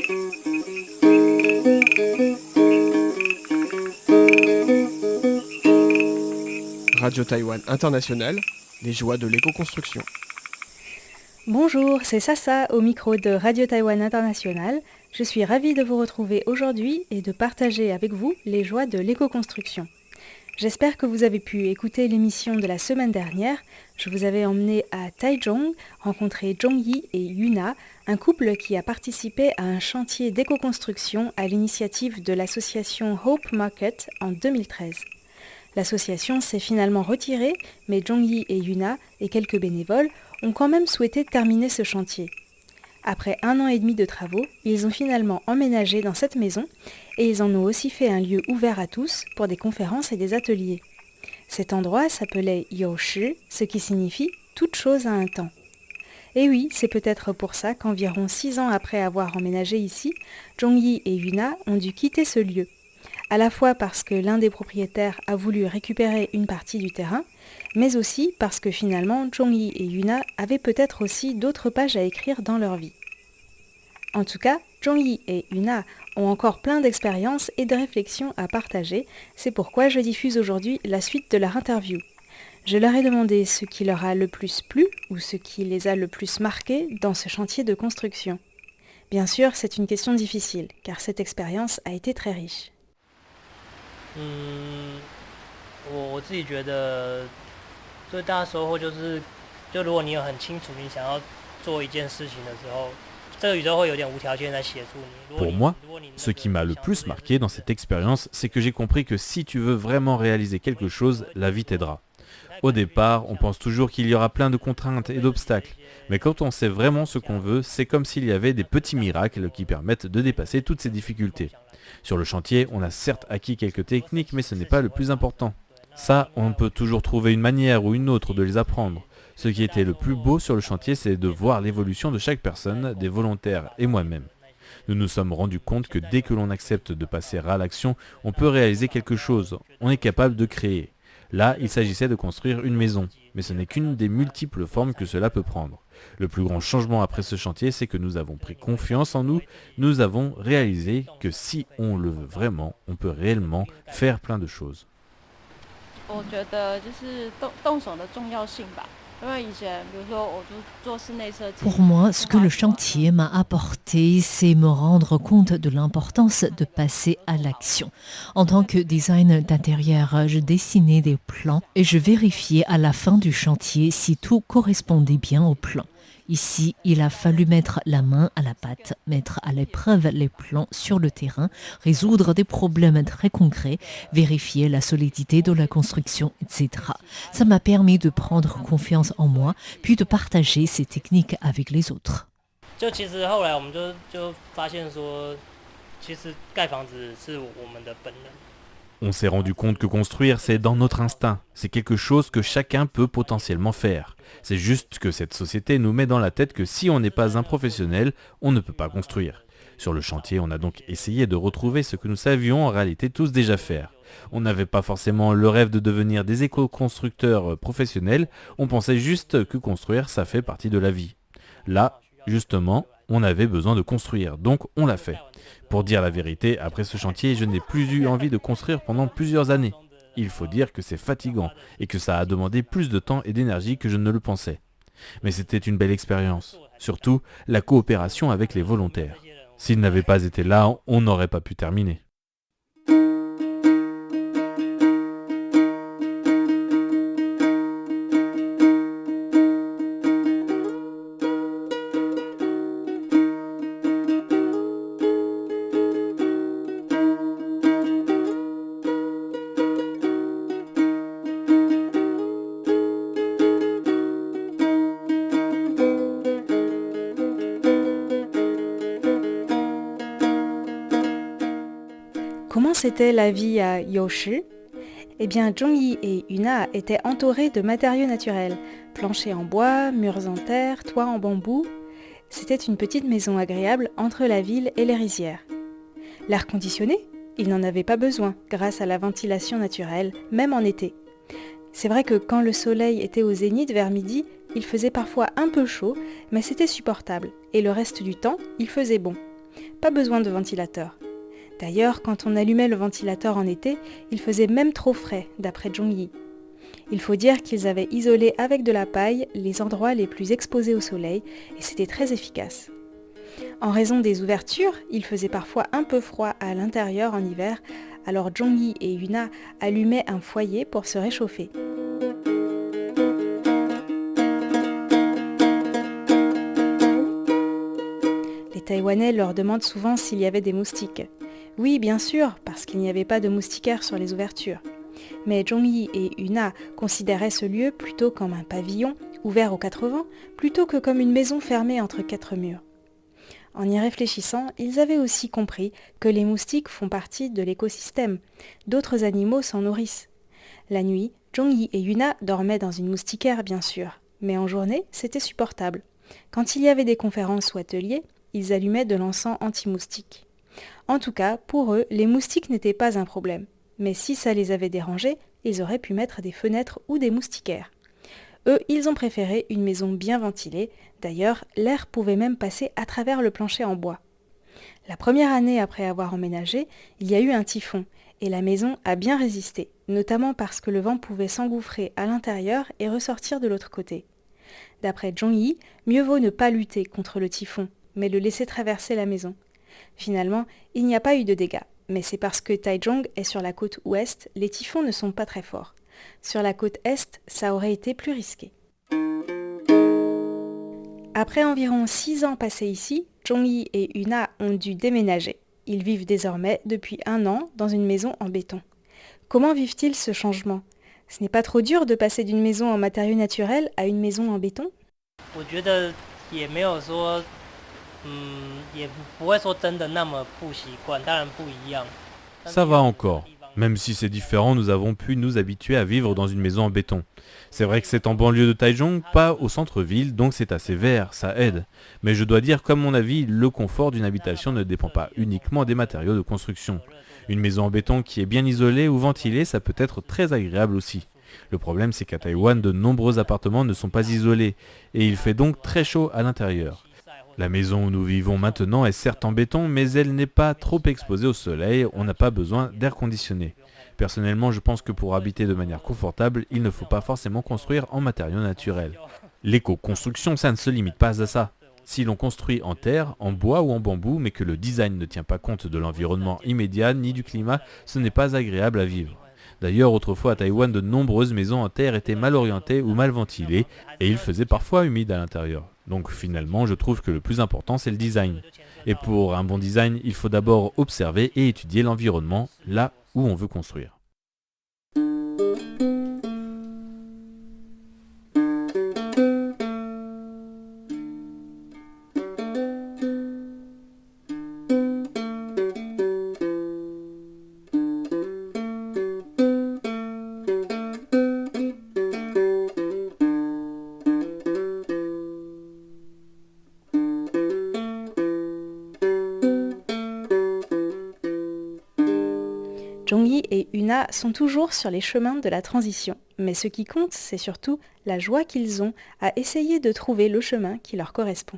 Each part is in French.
Radio Taïwan International, les joies de l'éco-construction. Bonjour, c'est Sasa au micro de Radio Taïwan International. Je suis ravie de vous retrouver aujourd'hui et de partager avec vous les joies de l'éco-construction. J'espère que vous avez pu écouter l'émission de la semaine dernière. Je vous avais emmené à Taichung rencontrer Zhongyi et Yuna, un couple qui a participé à un chantier d'éco-construction à l'initiative de l'association Hope Market en 2013. L'association s'est finalement retirée, mais Zhongyi et Yuna et quelques bénévoles ont quand même souhaité terminer ce chantier. Après 1 an et demi de travaux, ils ont finalement emménagé dans cette maison et ils en ont aussi fait un lieu ouvert à tous pour des conférences et des ateliers. Cet endroit s'appelait Youshi, ce qui signifie « toute chose à un temps ». Et oui, c'est peut-être pour ça qu'environ 6 ans après avoir emménagé ici, Zhongyi et Yuna ont dû quitter ce lieu. À la fois parce que l'un des propriétaires a voulu récupérer une partie du terrain, mais aussi parce que finalement Zhongyi et Yuna avaient peut-être aussi d'autres pages à écrire dans leur vie. En tout cas, Zhongyi et Yuna ont encore plein d'expériences et de réflexions à partager, c'est pourquoi je diffuse aujourd'hui la suite de leur interview. Je leur ai demandé ce qui leur a le plus plu ou ce qui les a le plus marqués dans ce chantier de construction. Bien sûr, c'est une question difficile, car cette expérience a été très riche. 我自己觉得最大的收获就是，就如果你有很清楚你想要做一件事情的时候，这个宇宙会有点无条件在协助你。Pour moi, ce qui m'a le plus marqué dans cette expérience, c'est que j'ai compris que si tu veux vraiment réaliser quelque chose, la vie t'aidera. Au départ, on pense toujours qu'il y aura plein de contraintes et d'obstacles, mais quand on sait vraiment ce qu'on veut, c'est comme s'il y avait des petits miracles qui permettent de dépasser toutes ces difficultés. Sur le chantier, on a certes acquis quelques techniques, mais ce n'est pas le plus important. Ça, on peut toujours trouver une manière ou une autre de les apprendre. Ce qui était le plus beau sur le chantier, c'est de voir l'évolution de chaque personne, des volontaires et moi-même. Nous nous sommes rendus compte que dès que l'on accepte de passer à l'action, on peut réaliser quelque chose, on est capable de créer. Là, il s'agissait de construire une maison, mais ce n'est qu'une des multiples formes que cela peut prendre. Le plus grand changement après ce chantier, c'est que nous avons pris confiance en nous, nous avons réalisé que si on le veut vraiment, on peut réellement faire plein de choses. Pour moi, ce que le chantier m'a apporté, c'est me rendre compte de l'importance de passer à l'action. En tant que designer d'intérieur, je dessinais des plans et je vérifiais à la fin du chantier si tout correspondait bien au plan. Ici, il a fallu mettre la main à la pâte, mettre à l'épreuve les plans sur le terrain, résoudre des problèmes très concrets, vérifier la solidité de la construction, etc. Ça m'a permis de prendre confiance en moi, puis de partager ces techniques avec les autres. 就其实后来我们就发现说，其实盖房子是我们的本能。 On s'est rendu compte que construire, c'est dans notre instinct. C'est quelque chose que chacun peut potentiellement faire. C'est juste que cette société nous met dans la tête que si on n'est pas un professionnel, on ne peut pas construire. Sur le chantier, on a donc essayé de retrouver ce que nous savions en réalité tous déjà faire. On n'avait pas forcément le rêve de devenir des éco-constructeurs professionnels, on pensait juste que construire, ça fait partie de la vie. Là, justement, on avait besoin de construire, donc on l'a fait. Pour dire la vérité, après ce chantier, je n'ai plus eu envie de construire pendant plusieurs années. Il faut dire que c'est fatigant et que ça a demandé plus de temps et d'énergie que je ne le pensais. Mais c'était une belle expérience, surtout la coopération avec les volontaires. S'ils n'avaient pas été là, on n'aurait pas pu terminer. Comment c'était la vie à Youshi ? Eh bien, Zhongyi et Yuna étaient entourés de matériaux naturels, planchers en bois, murs en terre, toits en bambou. C'était une petite maison agréable entre la ville et les rizières. L'air conditionné ? Ils n'en avaient pas besoin, grâce à la ventilation naturelle, même en été. C'est vrai que quand le soleil était au zénith vers midi, il faisait parfois un peu chaud, mais c'était supportable, et le reste du temps, il faisait bon. pas besoin de ventilateur. D'ailleurs, quand on allumait le ventilateur en été, il faisait même trop frais, d'après Zhongyi. Il faut dire qu'ils avaient isolé avec de la paille les endroits les plus exposés au soleil et c'était très efficace. En raison des ouvertures, il faisait parfois un peu froid à l'intérieur en hiver, alors Zhongyi et Yuna allumaient un foyer pour se réchauffer. Les Taïwanais leur demandent souvent s'il y avait des moustiques. Oui, bien sûr, parce qu'il n'y avait pas de moustiquaires sur les ouvertures. Mais Zhongyi et Yuna considéraient ce lieu plutôt comme un pavillon ouvert aux quatre vents, plutôt que comme une maison fermée entre quatre murs. En y réfléchissant, ils avaient aussi compris que les moustiques font partie de l'écosystème. D'autres animaux s'en nourrissent. La nuit, Zhongyi et Yuna dormaient dans une moustiquaire, bien sûr, mais en journée, c'était supportable. Quand il y avait des conférences ou ateliers, ils allumaient de l'encens anti-moustique. En tout cas, pour eux, les moustiques n'étaient pas un problème. Mais si ça les avait dérangés, ils auraient pu mettre des fenêtres ou des moustiquaires. Eux, ils ont préféré une maison bien ventilée. D'ailleurs, l'air pouvait même passer à travers le plancher en bois. La première année après avoir emménagé, il y a eu un typhon, et la maison a bien résisté, notamment parce que le vent pouvait s'engouffrer à l'intérieur et ressortir de l'autre côté. D'après Zhongyi, mieux vaut ne pas lutter contre le typhon, mais le laisser traverser la maison. Finalement, il n'y a pas eu de dégâts, mais c'est parce que Taichung est sur la côte ouest, les typhons ne sont pas très forts. Sur la côte est, ça aurait été plus risqué. Après environ 6 ans passés ici, Zhongyi et Yuna ont dû déménager. Ils vivent désormais depuis 1 an dans une maison en béton. Comment vivent-ils ce changement ? Ce n'est pas trop dur de passer d'une maison en matériaux naturels à une maison en béton ? Ça va encore. Même si c'est différent, nous avons pu nous habituer à vivre dans une maison en béton. C'est vrai que c'est en banlieue de Taichung, pas au centre-ville, donc c'est assez vert, ça aide. Mais je dois dire qu'à mon avis, le confort d'une habitation ne dépend pas uniquement des matériaux de construction. Une maison en béton qui est bien isolée ou ventilée, ça peut être très agréable aussi. Le problème, c'est qu'à Taïwan, de nombreux appartements ne sont pas isolés, et il fait donc très chaud à l'intérieur. La maison où nous vivons maintenant est certes en béton, mais elle n'est pas trop exposée au soleil, on n'a pas besoin d'air conditionné. Personnellement, je pense que pour habiter de manière confortable, il ne faut pas forcément construire en matériaux naturels. L'éco-construction, ça ne se limite pas à ça. Si l'on construit en terre, en bois ou en bambou, mais que le design ne tient pas compte de l'environnement immédiat ni du climat, ce n'est pas agréable à vivre. D'ailleurs, autrefois à Taïwan, de nombreuses maisons en terre étaient mal orientées ou mal ventilées, et il faisait parfois humide à l'intérieur. Donc finalement, je trouve que le plus important, c'est le design. Et pour un bon design, il faut d'abord observer et étudier l'environnement, là où on veut construire. Zhongyi et Yuna sont toujours sur les chemins de la transition, mais ce qui compte, c'est surtout la joie qu'ils ont à essayer de trouver le chemin qui leur correspond.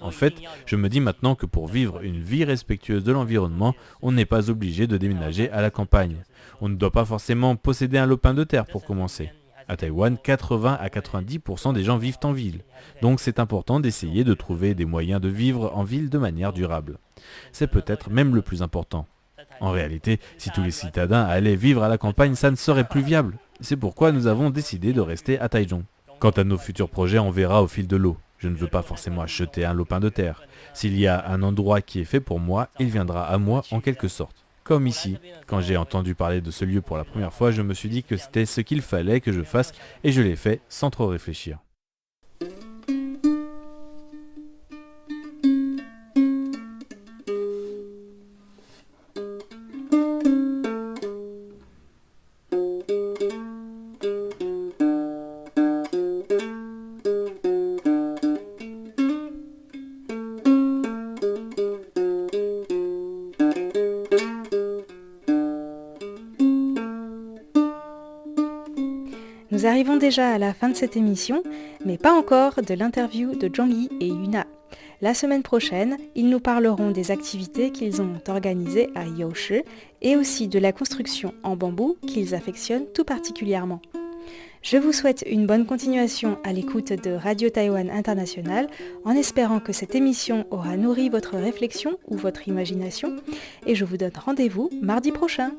En fait, je me dis maintenant que pour vivre une vie respectueuse de l'environnement, on n'est pas obligé de déménager à la campagne. On ne doit pas forcément posséder un lopin de terre pour commencer. À Taïwan, 80 à 90% des gens vivent en ville. Donc c'est important d'essayer de trouver des moyens de vivre en ville de manière durable. C'est peut-être même le plus important. En réalité, si tous les citadins allaient vivre à la campagne, ça ne serait plus viable. C'est pourquoi nous avons décidé de rester à Taichung. Quant à nos futurs projets, on verra au fil de l'eau. Je ne veux pas forcément acheter un lopin de terre. S'il y a un endroit qui est fait pour moi, il viendra à moi en quelque sorte. Comme ici, quand j'ai entendu parler de ce lieu pour la première fois, je me suis dit que c'était ce qu'il fallait que je fasse et je l'ai fait sans trop réfléchir. Nous arrivons déjà à la fin de cette émission, mais pas encore de l'interview de Zhongyi et Yuna. La semaine prochaine, ils nous parleront des activités qu'ils ont organisées à Youshi et aussi de la construction en bambou qu'ils affectionnent tout particulièrement. Je vous souhaite une bonne continuation à l'écoute de Radio Taïwan International en espérant que cette émission aura nourri votre réflexion ou votre imagination et je vous donne rendez-vous mardi prochain.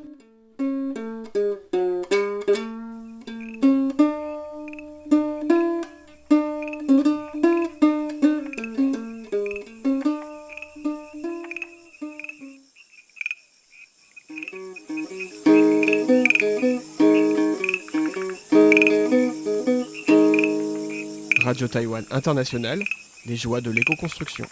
Radio Taïwan International, les joies de l'éco-construction.